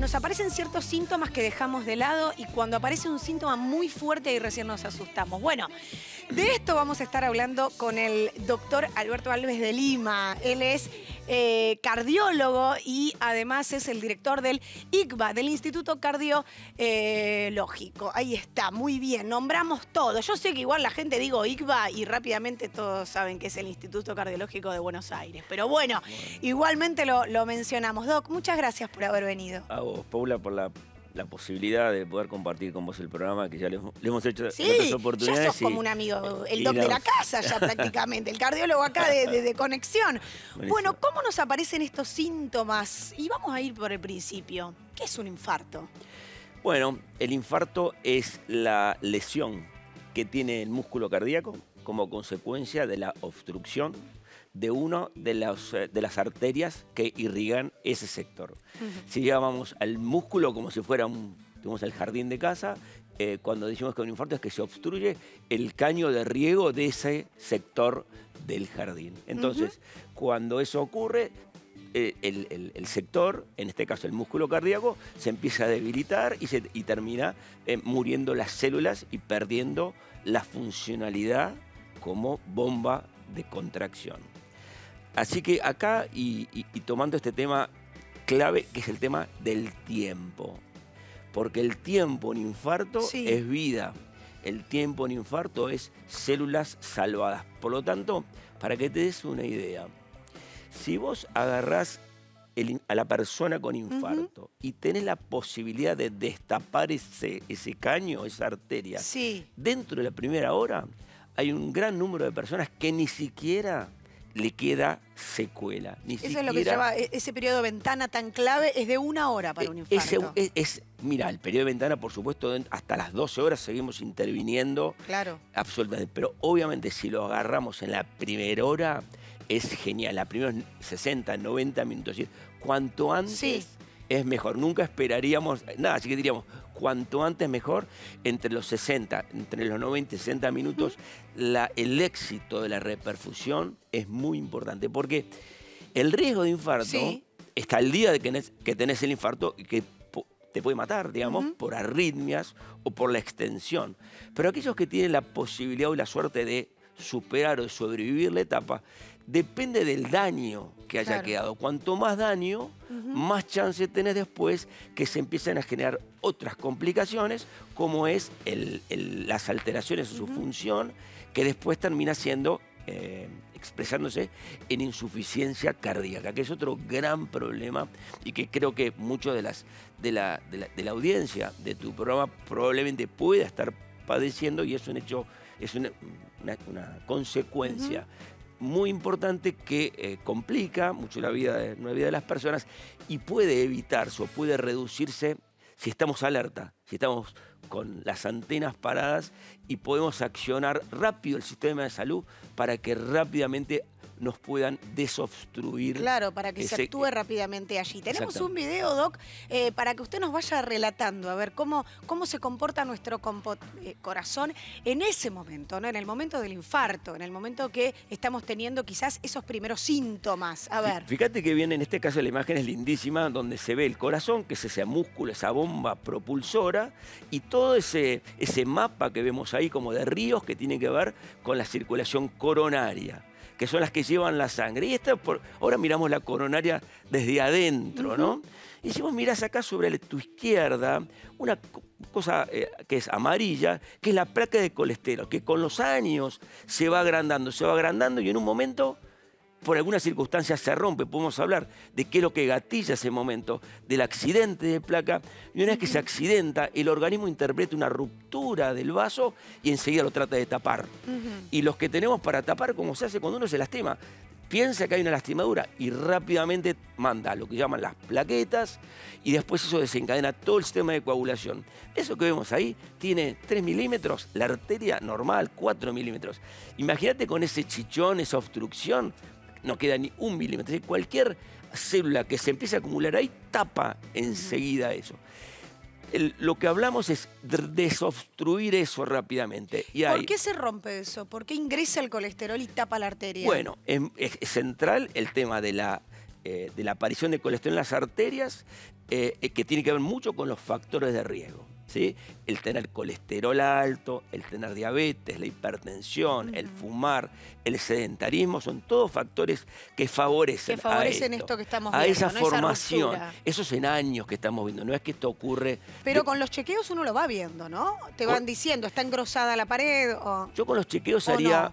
nos aparecen ciertos síntomas que dejamos de lado y cuando aparece un síntoma muy fuerte y recién nos asustamos. Bueno, de esto vamos a estar hablando con el doctor Alberto Alves de Lima. Él es cardiólogo y además es el director del ICVA, del Instituto Cardiológico. Ahí está, muy bien, nombramos todo. Yo sé que igual la gente digo ICVA y rápidamente todos saben que es el Instituto Cardiológico de Buenos Aires. Pero bueno, igualmente lo mencionamos. Doc, muchas gracias por haber venido. A vos, Paula, por la posibilidad de poder compartir con vos el programa, que ya le hemos hecho sí, en otras oportunidades. Ya sos como un amigo, el doc de la casa ya prácticamente, el cardiólogo acá de conexión. Buenísimo. Bueno, ¿cómo nos aparecen estos síntomas? Y vamos a ir por el principio. ¿Qué es un infarto? Bueno, el infarto es la lesión que tiene el músculo cardíaco como consecuencia de la obstrucción de una de las arterias que irrigan ese sector. Si llamamos al músculo como si fuera digamos, el jardín de casa, cuando decimos que un infarto es que se obstruye el caño de riego de ese sector del jardín. Entonces, cuando eso ocurre, el sector, en este caso el músculo cardíaco, se empieza a debilitar y termina muriendo las células y perdiendo la funcionalidad como bomba de contracción. Así que acá, y tomando este tema clave, que es el tema del tiempo. Porque el tiempo en infarto es vida. El tiempo en infarto es células salvadas. Por lo tanto, para que te des una idea, si vos agarrás a la persona con infarto y tenés la posibilidad de destapar ese caño, esa arteria, dentro de la primera hora, hay un gran número de personas que ni siquiera le queda secuela. Eso es lo que lleva ese periodo de ventana tan clave, es de 1 hora para un infarto. Mira, el periodo de ventana, por supuesto, hasta las 12 horas seguimos interviniendo. Claro. Absolutamente. Pero obviamente si lo agarramos en la primera hora, es genial. La primera 60, 90 minutos. Cuanto antes es mejor. Nunca esperaríamos nada, así que diríamos, cuanto antes mejor, entre los 60, entre los 90 y 60 minutos, el éxito de la reperfusión es muy importante, porque el riesgo de infarto está el día de que tenés el infarto y que te puede matar, digamos, por arritmias o por la extensión. Pero aquellos que tienen la posibilidad o la suerte de superar o de sobrevivir la etapa, depende del daño que haya quedado. Cuanto más daño, más chance tenés después que se empiecen a generar otras complicaciones, como es las alteraciones en su función, que después termina siendo, expresándose en insuficiencia cardíaca, que es otro gran problema y que creo que muchos de la audiencia de tu programa probablemente pueda estar padeciendo, y es un hecho, es una consecuencia muy importante que complica mucho la vida de las personas y puede evitarse o puede reducirse si estamos alerta, si estamos con las antenas paradas y podemos accionar rápido el sistema de salud para que rápidamente nos puedan desobstruir. Claro, para que se actúe rápidamente allí. Tenemos un video, Doc, para que usted nos vaya relatando, a ver, cómo se comporta nuestro corazón en ese momento, ¿no? En el momento del infarto, en el momento que estamos teniendo quizás esos primeros síntomas. A ver. Fíjate que bien, en este caso la imagen es lindísima, donde se ve el corazón, que es ese músculo, esa bomba propulsora, y todo ese mapa que vemos ahí como de ríos que tiene que ver con la circulación coronaria, que son las que llevan la sangre. Y ahora miramos la coronaria desde adentro, ¿no? Y si vos mirás acá sobre tu izquierda, una cosa que es amarilla, que es la placa de colesterol, que con los años se va agrandando y en un momento, por alguna circunstancia, se rompe. Podemos hablar de qué es lo que gatilla ese momento, del accidente de placa, y una vez que se accidenta, el organismo interpreta una ruptura del vaso y enseguida lo trata de tapar. Y los que tenemos para tapar, como se hace cuando uno se lastima, piensa que hay una lastimadura y rápidamente manda lo que llaman las plaquetas, y después eso desencadena todo el sistema de coagulación. Eso que vemos ahí tiene 3 milímetros, la arteria normal 4 milímetros. Imagínate con ese chichón, esa obstrucción, no queda ni 1 milímetro. Es decir, cualquier célula que se empiece a acumular ahí tapa enseguida eso. Lo que hablamos es desobstruir eso rápidamente. ¿Por qué se rompe eso? ¿Por qué ingresa el colesterol y tapa la arteria? Bueno, es central el tema de de la aparición de colesterol en las arterias, que tiene que ver mucho con los factores de riesgo. ¿Sí? El tener colesterol alto, el tener diabetes, la hipertensión, el fumar, el sedentarismo, son todos factores que favorecen, esto que estamos a viendo, esa ¿no? formación. Esa ruptura. Esos en años que estamos viendo, no es que esto ocurre... Pero con los chequeos uno lo va viendo, ¿no? Te van diciendo, ¿está engrosada la pared? Yo con los chequeos haría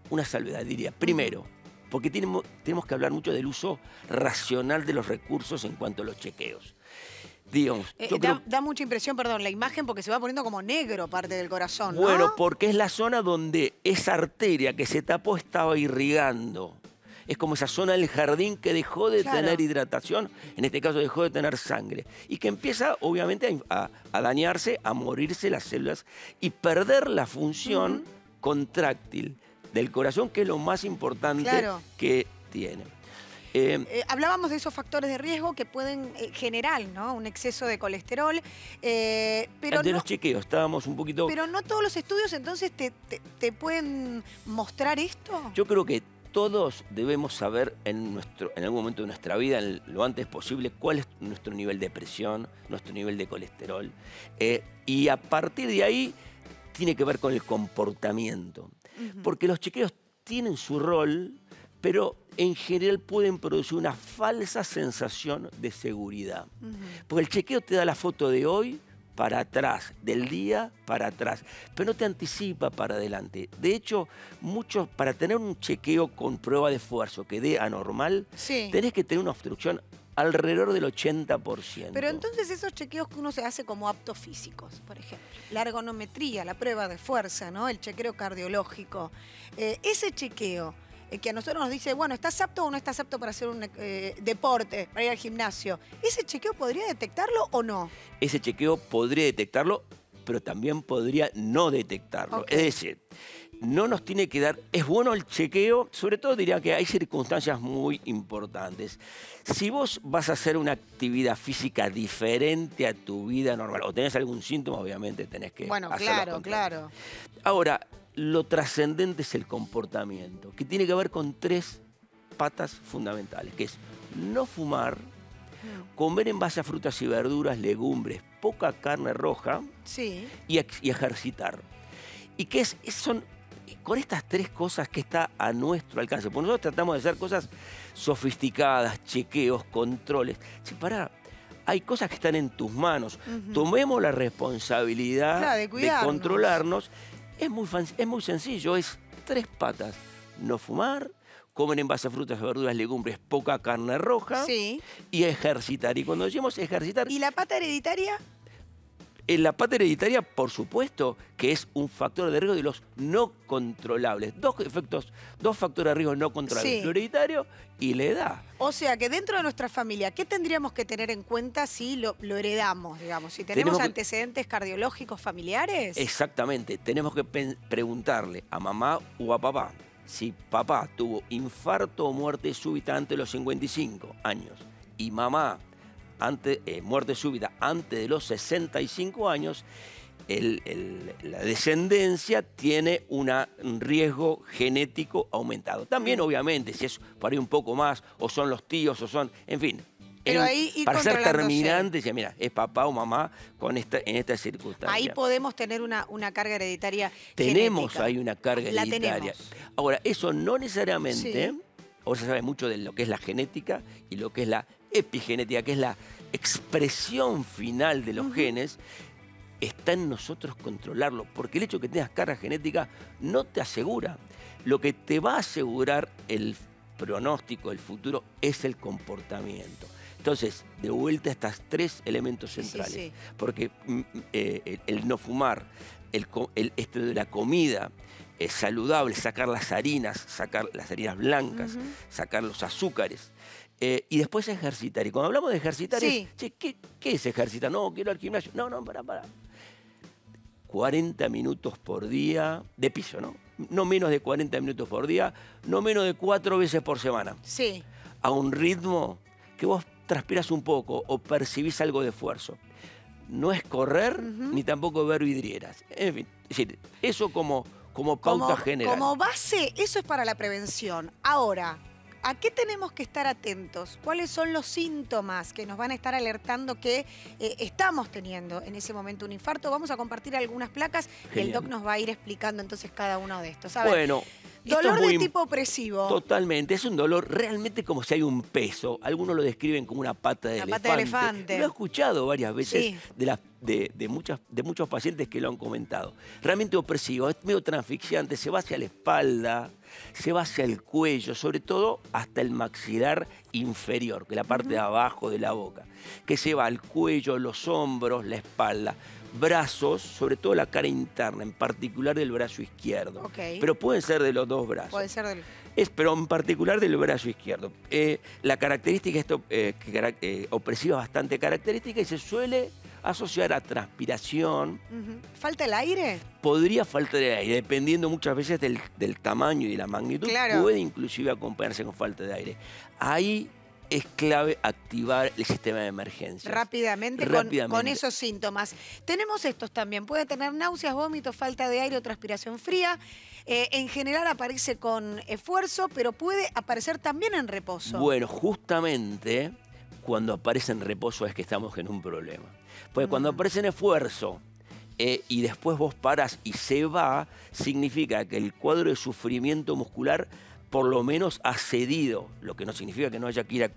una salvedad, diría. Primero, porque tenemos que hablar mucho del uso racional de los recursos en cuanto a los chequeos. Digamos, da mucha impresión, perdón, la imagen porque se va poniendo como negro parte del corazón, ¿no? Bueno, porque es la zona donde esa arteria que se tapó estaba irrigando. Es como esa zona del jardín que dejó de tener hidratación, en este caso dejó de tener sangre, y que empieza obviamente a dañarse, a morirse las células y perder la función contráctil del corazón, que es lo más importante que tiene. Hablábamos de esos factores de riesgo que pueden generar, ¿no? Un exceso de colesterol. Pero los chequeos estábamos un poquito... Pero no todos los estudios entonces te pueden mostrar esto. Yo creo que todos debemos saber en algún momento de nuestra vida, lo antes posible, cuál es nuestro nivel de presión, nuestro nivel de colesterol. Y a partir de ahí tiene que ver con el comportamiento. Porque los chequeos tienen su rol, pero en general pueden producir una falsa sensación de seguridad. Porque el chequeo te da la foto de hoy para atrás, del día para atrás, pero no te anticipa para adelante. De hecho, para tener un chequeo con prueba de esfuerzo que dé anormal, tenés que tener una obstrucción alrededor del 80%. Pero entonces esos chequeos que uno se hace como aptos físicos, por ejemplo, la ergonometría, la prueba de fuerza, ¿no? El chequeo cardiológico, ese chequeo que a nosotros nos dice, bueno, ¿estás apto o no estás apto para hacer un deporte, para ir al gimnasio? ¿Ese chequeo podría detectarlo o no? Ese chequeo podría detectarlo, pero también podría no detectarlo. Es decir, no nos tiene que dar... Es bueno el chequeo, sobre todo diría que hay circunstancias muy importantes. Si vos vas a hacer una actividad física diferente a tu vida normal, o tenés algún síntoma, obviamente tenés que hacerlo. Claro. Ahora, lo trascendente es el comportamiento, que tiene que ver con 3 patas fundamentales, que es no fumar, comer en base a frutas y verduras, legumbres, poca carne roja y ejercitar. Y que son con estas 3 cosas que está a nuestro alcance. Porque nosotros tratamos de hacer cosas sofisticadas, chequeos, controles. Si hay cosas que están en tus manos. Tomemos la responsabilidad de controlarnos. Es muy sencillo, es 3 patas. No fumar, comer en base a frutas, verduras, legumbres, poca carne roja y ejercitar. Y cuando decimos ejercitar... ¿Y la pata hereditaria? La pata hereditaria, por supuesto, que es un factor de riesgo de los no controlables. Dos factores de riesgo no controlables, lo hereditario y la edad. O sea, que dentro de nuestra familia, ¿qué tendríamos que tener en cuenta si lo heredamos, digamos? Si tenemos antecedentes cardiológicos familiares. Exactamente. Tenemos que preguntarle a mamá o a papá si papá tuvo infarto o muerte súbita antes de los 55 años y mamá muerte súbita antes de los 65 años, la descendencia tiene un riesgo genético aumentado. También, obviamente, si es por ahí un poco más, o son los tíos, o son, en fin. Pero ahí para ser terminante, decía, mira, es papá o mamá en esta circunstancia. Ahí podemos tener una carga hereditaria Tenemos genética. Ahí una carga hereditaria. Ahora, eso no necesariamente, ahora se sabe mucho de lo que es la genética y lo que es la epigenética, que es la expresión final de los genes, está en nosotros controlarlo, porque el hecho de que tengas carga genética no te asegura. Lo que te va a asegurar el pronóstico, el futuro, es el comportamiento. Entonces, de vuelta a estos 3 elementos centrales, porque el no fumar, esto de la comida saludable, sacar las harinas blancas, sacar los azúcares, y después ejercitar. Y cuando hablamos de ejercitar, ¿qué es ejercitar? No, quiero ir al gimnasio. No, para. 40 minutos por día, de piso, ¿no? No menos de 40 minutos por día, no menos de 4 veces por semana. A un ritmo que vos transpiras un poco o percibís algo de esfuerzo. No es correr, ni tampoco ver vidrieras. En fin, es decir, eso como pauta general. Como base, eso es para la prevención. Ahora, ¿A qué tenemos que estar atentos? ¿Cuáles son los síntomas que nos van a estar alertando que estamos teniendo en ese momento un infarto? Vamos a compartir algunas placas. Genial. El doc nos va a ir explicando entonces cada uno de estos. A ver, Bueno, esto dolor es muy de tipo opresivo. Totalmente, es un dolor realmente como si hay un peso. Algunos lo describen como una pata de Una elefante. pata de elefante. Lo he escuchado varias veces Sí. de muchos pacientes que lo han comentado. Realmente opresivo, es medio transfixiante, se va hacia la espalda, se va hacia el cuello, sobre todo hasta el maxilar inferior, que es la parte de abajo de la boca, que se va al cuello, los hombros, la espalda. Brazos, sobre todo la cara interna, en particular del brazo izquierdo. Ok. Pero pueden ser de los dos brazos. Puede ser del... Pero en particular del brazo izquierdo. La característica opresiva es bastante característica y se suele asociar a transpiración. ¿Falta el aire? Podría faltar el aire, dependiendo muchas veces del tamaño y de la magnitud. Claro. Puede inclusive acompañarse con falta de aire. Ahí es clave activar el sistema de emergencia. Rápidamente. Con esos síntomas. Tenemos estos también. Puede tener náuseas, vómitos, falta de aire o transpiración fría. En general aparece con esfuerzo, pero puede aparecer también en reposo. Bueno, justamente cuando aparece en reposo es que estamos en un problema. Porque cuando aparece en esfuerzo y después vos parás y se va, significa que el cuadro de sufrimiento muscular por lo menos ha cedido, lo que no significa que no haya que ir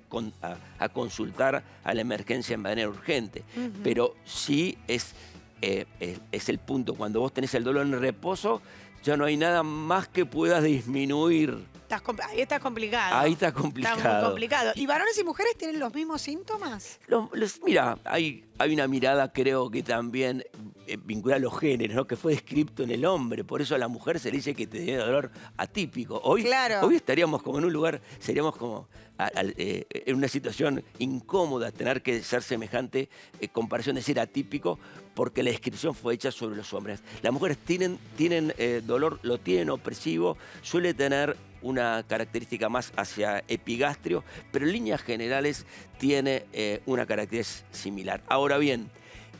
a consultar a la emergencia en manera urgente, pero sí es el punto. Cuando vos tenés el dolor en reposo, ya no hay nada más que puedas disminuir. Ahí está complicado. Ahí está complicado. Está muy complicado. ¿Y varones y mujeres tienen los mismos síntomas? Mira, hay una mirada, creo que también vinculada a los géneros, ¿no? Que fue descrito en el hombre. Por eso a la mujer se le dice que tiene dolor atípico. Hoy estaríamos como en un lugar, seríamos como en una situación incómoda tener que ser semejante comparación de ser atípico, porque la descripción fue hecha sobre los hombres. Las mujeres tienen dolor, lo tienen opresivo, suele tener una característica más hacia epigastrio, pero en líneas generales tiene una característica similar. Ahora bien,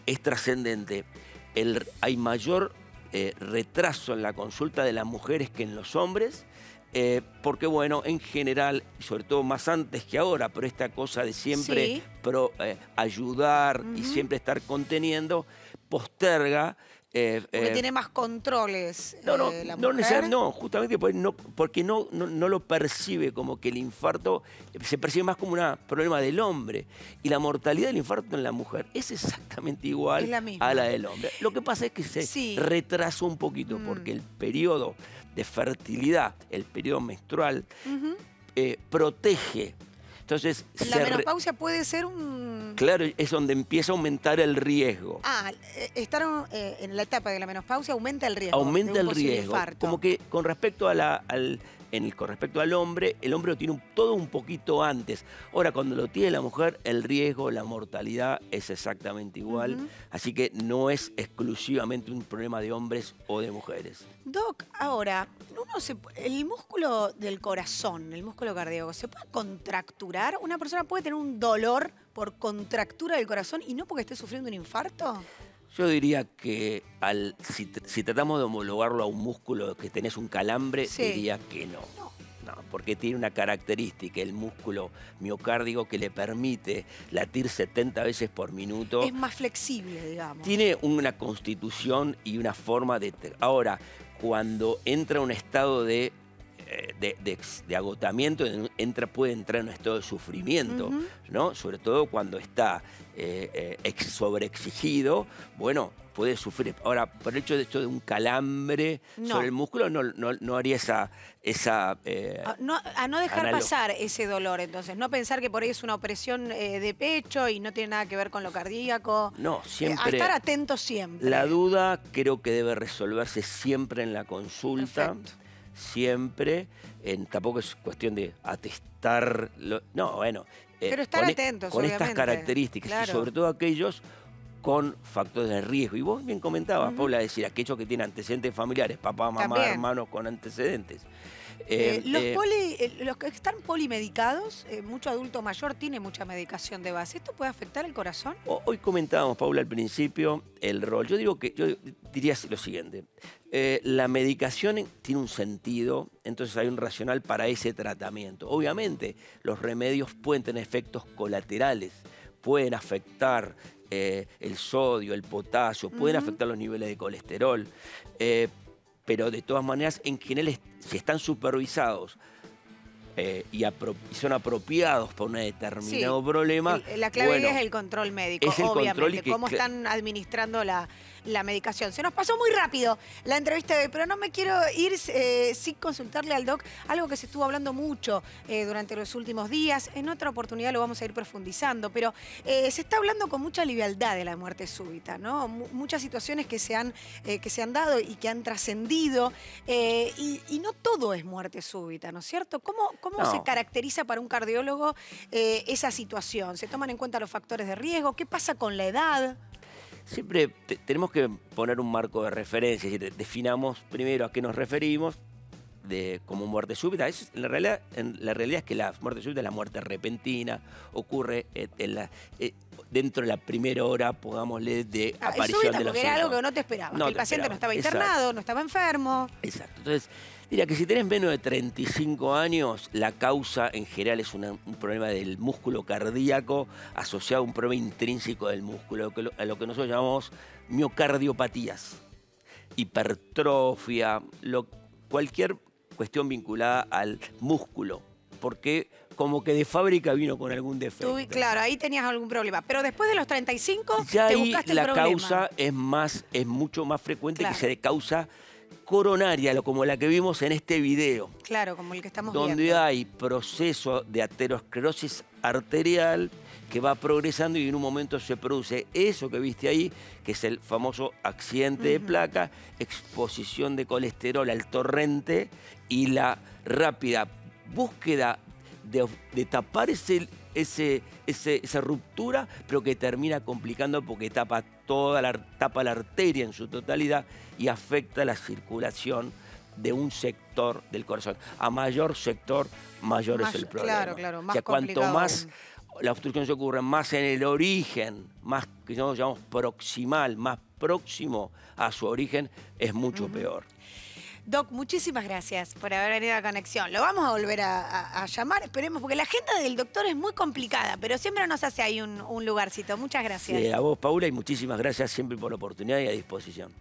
es trascendente. Hay mayor retraso en la consulta de las mujeres que en los hombres, porque bueno, en general, sobre todo más antes que ahora, pero esta cosa de siempre ayudar y siempre estar conteniendo, posterga. Porque tiene más controles la mujer. No, justamente porque no lo percibe como que el infarto se percibe más como un problema del hombre. Y la mortalidad del infarto en la mujer es exactamente igual a la del hombre. Lo que pasa es que se retrasa un poquito porque el periodo de fertilidad, el periodo menstrual, protege. Entonces, la menopausia puede ser un... Claro, es donde empieza a aumentar el riesgo. Estar en la etapa de la menopausia aumenta el riesgo. Aumenta el riesgo. Infarto. Como que con respecto al hombre, el hombre lo tiene todo un poquito antes. Ahora, cuando lo tiene la mujer, el riesgo, la mortalidad es exactamente igual. Así que no es exclusivamente un problema de hombres o de mujeres. Doc, ahora, el músculo del corazón, el músculo cardíaco, ¿se puede contracturar? ¿Una persona puede tener un dolor por contractura del corazón y no porque esté sufriendo un infarto? Yo diría que si tratamos de homologarlo a un músculo que tenés un calambre, diría que no. No, porque tiene una característica, el músculo miocárdico, que le permite latir 70 veces por minuto. Es más flexible, digamos. Tiene una constitución y una forma de... Ahora, cuando entra un estado de agotamiento, puede entrar en un estado de sufrimiento, ¿no? Sobre todo cuando está sobreexigido, bueno, puede sufrir. Ahora, por el hecho de un calambre sobre el músculo, no haría a no dejar pasar ese dolor, entonces. No pensar que por ahí es una opresión de pecho y no tiene nada que ver con lo cardíaco. No, siempre. A estar atento siempre. La duda creo que debe resolverse siempre en la consulta. Perfecto. Siempre. Tampoco es cuestión de atestarlo. No, bueno. Pero estar atentos, con estas características, y sobre todo aquellos con factores de riesgo. Y vos bien comentabas, Paula, decir, aquellos que tienen antecedentes familiares, papá, mamá, También. hermanos con antecedentes. Los que están polimedicados, mucho adulto mayor tiene mucha medicación de base. ¿Esto puede afectar el corazón? Hoy comentábamos, Paula, al principio, el rol. Yo diría lo siguiente. La medicación tiene un sentido, entonces hay un racional para ese tratamiento. Obviamente, los remedios pueden tener efectos colaterales, pueden afectar el sodio, el potasio, pueden afectar los niveles de colesterol, pero de todas maneras, en general, si están supervisados y son apropiados para un determinado problema. La clave bueno, es el control médico, es el obviamente, control y cómo están administrando la medicación. Se nos pasó muy rápido la entrevista de hoy, pero no me quiero ir sin consultarle al doc algo que se estuvo hablando mucho durante los últimos días. En otra oportunidad lo vamos a ir profundizando, pero se está hablando con mucha liviandad de la muerte súbita, ¿no? Muchas situaciones que se han dado y que han trascendido, y no todo es muerte súbita, ¿no es cierto? ¿Cómo se caracteriza para un cardiólogo esa situación? ¿Se toman en cuenta los factores de riesgo? ¿Qué pasa con la edad? Siempre tenemos que poner un marco de referencia, es decir, definamos primero a qué nos referimos como muerte súbita. La realidad es que la muerte súbita es la muerte repentina, ocurre dentro de la primera hora, pongámosle, de aparición súbita, de los porque era algo síntomas. que no te esperabas, No que el te paciente esperabas, no estaba internado, exacto. no estaba enfermo. Exacto. Entonces, diría que si tenés menos de 35 años, la causa en general es un problema del músculo cardíaco asociado a un problema intrínseco del músculo, a lo que nosotros llamamos miocardiopatías, hipertrofia, cualquier cuestión vinculada al músculo, porque como que de fábrica vino con algún defecto. Claro, ahí tenías algún problema. Pero después de los 35, ya te ahí buscaste el la problema. causa es mucho más frecuente, Claro. que sea de causa coronaria, como la que vimos en este video. Claro, como el que estamos Donde viendo. hay proceso de aterosclerosis arterial que va progresando y en un momento se produce eso que viste ahí, que es el famoso accidente de placa, exposición de colesterol al torrente y la rápida búsqueda de tapar esa ruptura, pero que termina complicando porque tapa la arteria en su totalidad y afecta la circulación de un sector del corazón. A mayor sector, mayor es el problema. Claro, más o sea, cuanto complicado más aún. la obstrucción se ocurre más en el origen, más que nosotros llamamos proximal, más próximo a su origen, es mucho peor. Doc, muchísimas gracias por haber venido a Conexión. Lo vamos a volver a llamar, esperemos, porque la agenda del doctor es muy complicada, pero siempre nos hace ahí un lugarcito. Muchas gracias. Sí, a vos, Paula, y muchísimas gracias siempre por la oportunidad y a disposición.